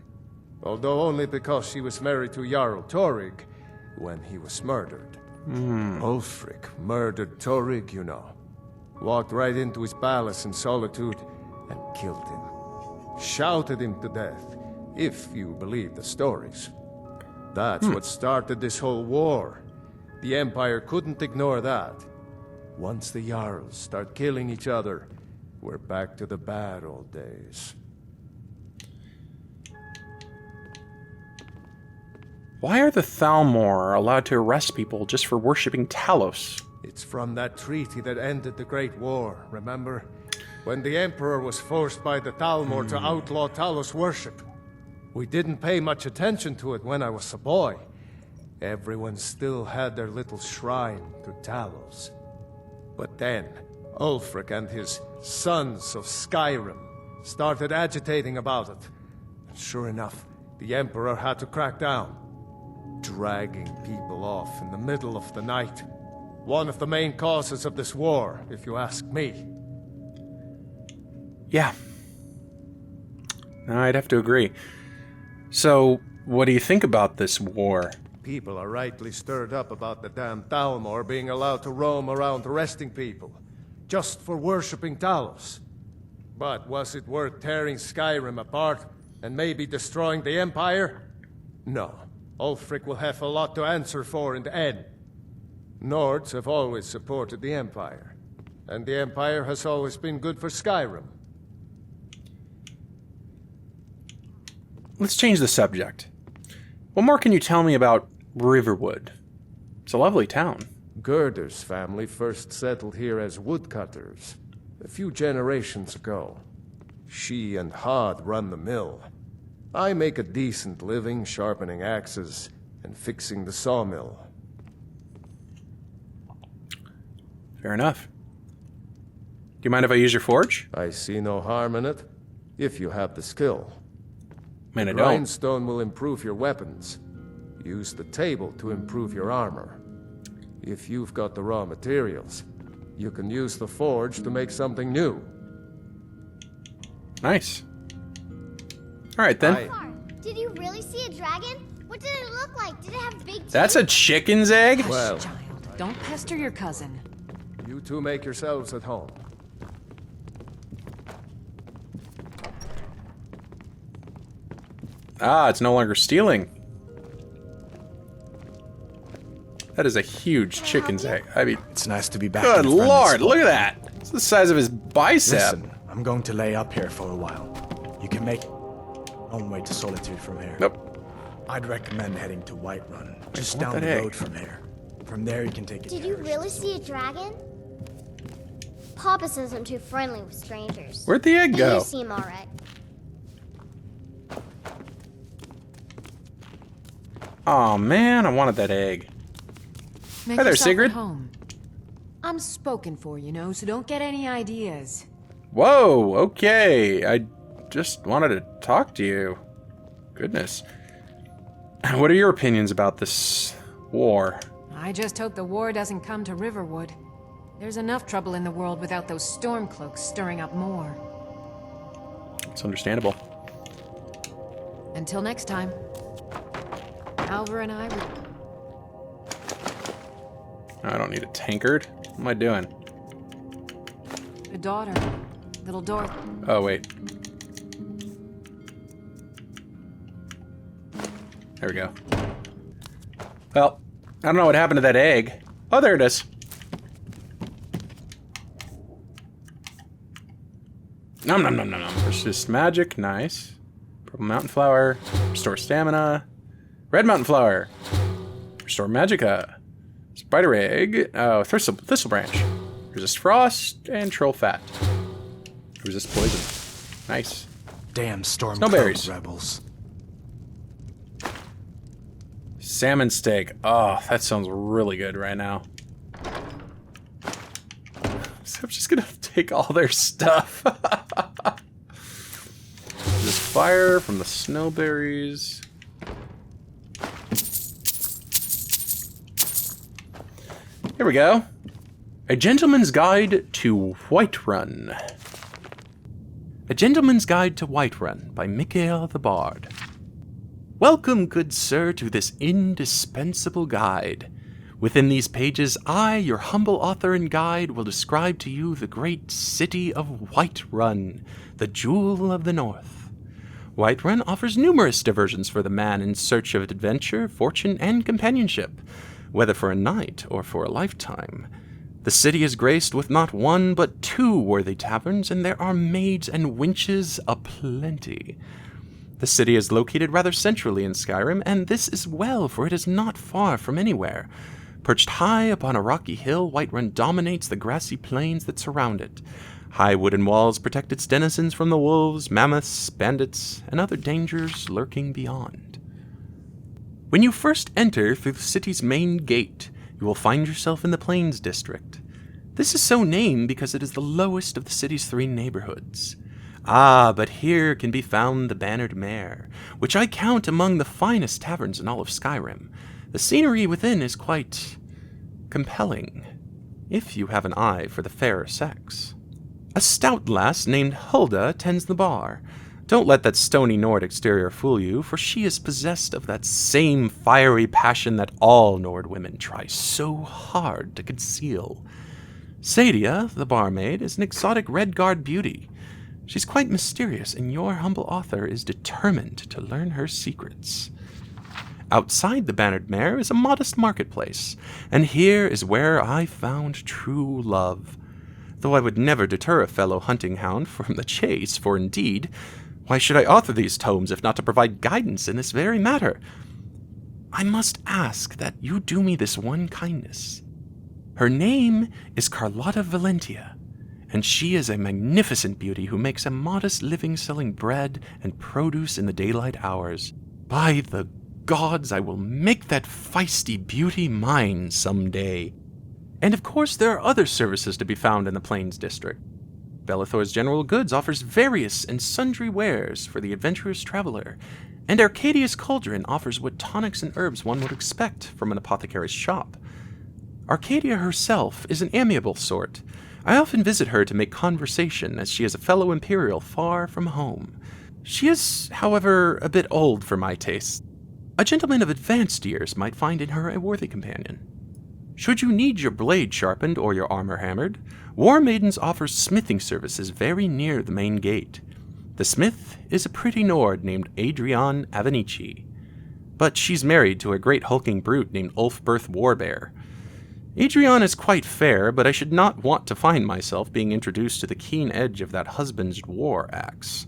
Although only because she was married to Jarl Torrig when he was murdered. Ulfric murdered Torrig, you know. Walked right into his palace in Solitude and killed him. Shouted him to death, if you believe the stories. That's what started this whole war. The Empire couldn't ignore that. Once the Jarls start killing each other, we're back to the bad old days. Why are the Thalmor allowed to arrest people just for worshipping Talos? It's from that treaty that ended the Great War, remember? When the Emperor was forced by the Thalmor to outlaw Talos worship. We didn't pay much attention to it when I was a boy. Everyone still had their little shrine to Talos. But then, Ulfric and his sons of Skyrim started agitating about it. And sure enough, the Emperor had to crack down. Dragging people off in the middle of the night. One of the main causes of this war, if you ask me. Yeah. I'd have to agree. So, what do you think about this war? People are rightly stirred up about the damn Thalmor being allowed to roam around arresting people, just for worshipping Talos. But was it worth tearing Skyrim apart and maybe destroying the Empire? No. Ulfric will have a lot to answer for in the end. Nords have always supported the Empire, and the Empire has always been good for Skyrim. Let's change the subject. What more can you tell me about Riverwood? It's a lovely town. Gerder's family first settled here as woodcutters, a few generations ago. She and Hod run the mill. I make a decent living sharpening axes and fixing the sawmill. Fair enough. Do you mind if I use your forge? I see no harm in it, if you have the skill. Man, I don't. Grindstone will improve your weapons. Use the table to improve your armor. If you've got the raw materials, you can use the forge to make something new. Nice. Alright then. Did you really see a dragon? What did it look like? Did it have big teeth? That's a chicken's egg? Hush, Well, child. Don't pester your cousin. You two make yourselves at home. Ah, it's no longer stealing. That is a huge chicken's egg. I mean, It's nice to be back. good in friendly lord, spot. look at that. It's the size of his bicep. Listen, I'm going to lay up here for a while. You can make own way to Solitude from here. Nope. I'd recommend heading to Whiterun, just I want down that the egg. road from here. From there you can take it. Did you really see a dragon? Papa says I'm too friendly with strangers. Where'd the egg But go? you seem alright. Aw, man, I wanted that egg. Make Hi there, yourself Sigrid. at home. I'm spoken for, you know, so don't get any ideas. Whoa, okay. I just wanted to talk to you. Goodness. What are your opinions about this war? I just hope the war doesn't come to Riverwood. There's enough trouble in the world without those Stormcloaks stirring up more. It's understandable. Until next time. Alvor and I will... I don't need a tankard. What am I doing? A daughter. Little Dorothy. Oh, wait. There we go. Well, I don't know what happened to that egg. Oh, there it is. Nom nom nom nom nom. Persist magic. Nice. Purple mountain flower. Restore stamina. Red mountain flower. Restore magicka. Spider egg. Oh, thistle branch. Resist frost and troll fat. Resist poison. Nice. Damn Snowberries. Stormcloak rebels. Salmon steak. Oh, that sounds really good right now. So I'm just gonna take all their stuff. Just fire from the snowberries. Here we go. A Gentleman's Guide to Whiterun. A Gentleman's Guide to Whiterun by Mikael the Bard. Welcome, good sir, to this indispensable guide. Within these pages, I, your humble author and guide, will describe to you the great city of Whiterun, the jewel of the north. Whiterun offers numerous diversions for the man in search of adventure, fortune, and companionship. whether for a night or for a lifetime. The city is graced with not one but two worthy taverns, and there are maids and wenches aplenty. The city is located rather centrally in Skyrim, and this is well, for it is not far from anywhere. Perched high upon a rocky hill, Whiterun dominates the grassy plains that surround it. High wooden walls protect its denizens from the wolves, mammoths, bandits, and other dangers lurking beyond. When you first enter through the city's main gate, you will find yourself in the Plains District. This is so named because it is the lowest of the city's 3 neighborhoods. Ah, but here can be found the Bannered Mare, which I count among the finest taverns in all of Skyrim. The scenery within is quite compelling, if you have an eye for the fairer sex. A stout lass named Hulda tends the bar. Don't let that stony Nord exterior fool you, for she is possessed of that same fiery passion that all Nord women try so hard to conceal. Sadia, the barmaid, is an exotic Redguard beauty. She's quite mysterious, and your humble author is determined to learn her secrets. Outside the Bannered Mare is a modest marketplace, and here is where I found true love. Though I would never deter a fellow hunting hound from the chase, for indeed, why should I author these tomes if not to provide guidance in this very matter? I must ask that you do me this one kindness. Her name is Carlotta Valentia, and she is a magnificent beauty who makes a modest living selling bread and produce in the daylight hours. By the gods, I will make that feisty beauty mine someday. And of course, there are other services to be found in the Plains District. Belethor's General Goods offers various and sundry wares for the adventurous traveler, and Arcadia's Cauldron offers what tonics and herbs one would expect from an apothecary's shop. Arcadia herself is an amiable sort. I often visit her to make conversation, as she is a fellow Imperial far from home. She is, however, a bit old for my tastes. A gentleman of advanced years might find in her a worthy companion. Should you need your blade sharpened or your armor hammered, War Maidens offers smithing services very near the main gate. The smith is a pretty Nord named Adrian Avenici, but she's married to a great hulking brute named Ulfberth Warbear. Adrian is quite fair, but I should not want to find myself being introduced to the keen edge of that husband's war axe.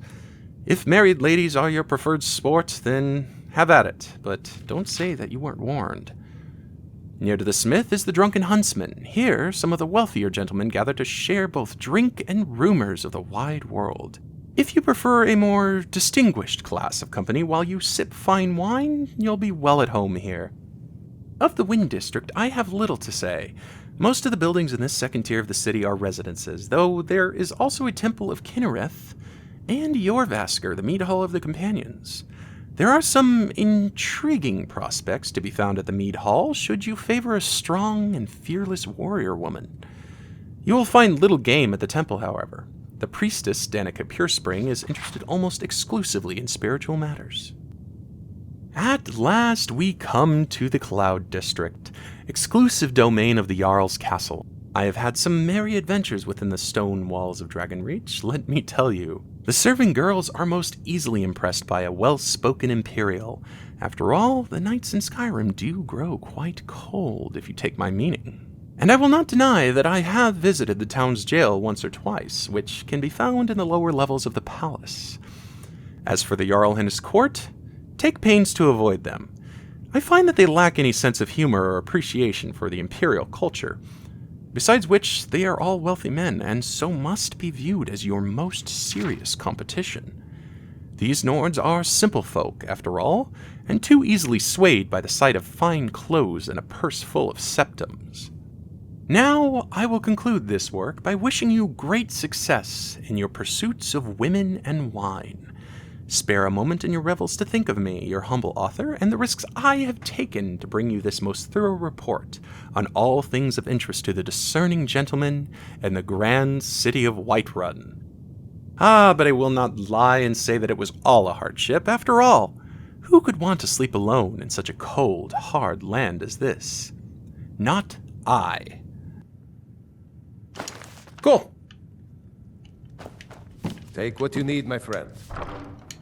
If married ladies are your preferred sport, then have at it, but don't say that you weren't warned. Near to the smith is the Drunken Huntsman. Here, some of the wealthier gentlemen gather to share both drink and rumors of the wide world. If you prefer a more distinguished class of company while you sip fine wine, you'll be well at home here. Of the Wind District, I have little to say. Most of the buildings in this second tier of the city are residences, though there is also a temple of Kinnereth and Jorvaskr, the mead hall of the companions. There are some intriguing prospects to be found at the mead hall should you favor a strong and fearless warrior woman. You will find little game at the temple, however. The priestess, Danica Purespring, is interested almost exclusively in spiritual matters. At last we come to the Cloud District, exclusive domain of the Jarl's castle. I have had some merry adventures within the stone walls of Dragonreach, let me tell you. The serving girls are most easily impressed by a well-spoken Imperial. After all, the nights in Skyrim do grow quite cold, if you take my meaning. And I will not deny that I have visited the town's jail once or twice, which can be found in the lower levels of the palace. As for the Jarl and his court, take pains to avoid them. I find that they lack any sense of humor or appreciation for the Imperial culture. Besides which, they are all wealthy men, and so must be viewed as your most serious competition. These Nords are simple folk, after all, and too easily swayed by the sight of fine clothes and a purse full of septums. Now, I will conclude this work by wishing you great success in your pursuits of women and wine. Spare a moment in your revels to think of me, your humble author, and the risks I have taken to bring you this most thorough report on all things of interest to the discerning gentleman in the grand city of Whiterun. Ah, but I will not lie and say that it was all a hardship. After all, who could want to sleep alone in such a cold, hard land as this? Not I. Cool. Take what you need, my friend.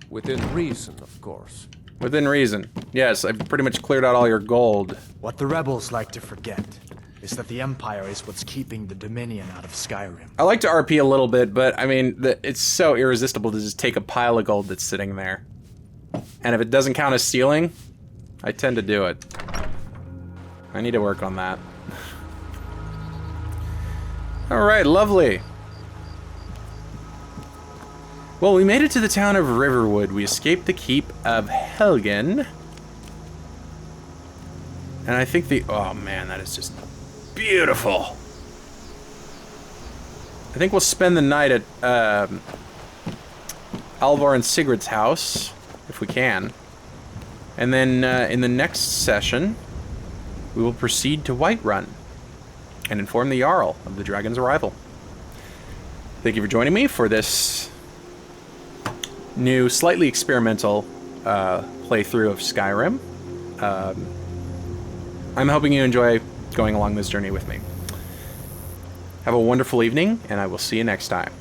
Within reason, of course. Within reason. Yes, I've pretty much cleared out all your gold. What the rebels like to forget is that the Empire is what's keeping the Dominion out of Skyrim. I like to RP a little bit, but I mean, it's so irresistible to just take a pile of gold that's sitting there. And if it doesn't count as stealing, I tend to do it. I need to work on that. Alright, lovely. Well, we made it to the town of Riverwood. We escaped the keep of Helgen. And I think oh man, that is just beautiful. I think we'll spend the night at Alvor and Sigurd's house, if we can. And then in the next session, we will proceed to Whiterun and inform the Jarl of the dragon's arrival. Thank you for joining me for this new, slightly experimental playthrough of Skyrim. I'm hoping you enjoy going along this journey with me. Have a wonderful evening, and I will see you next time.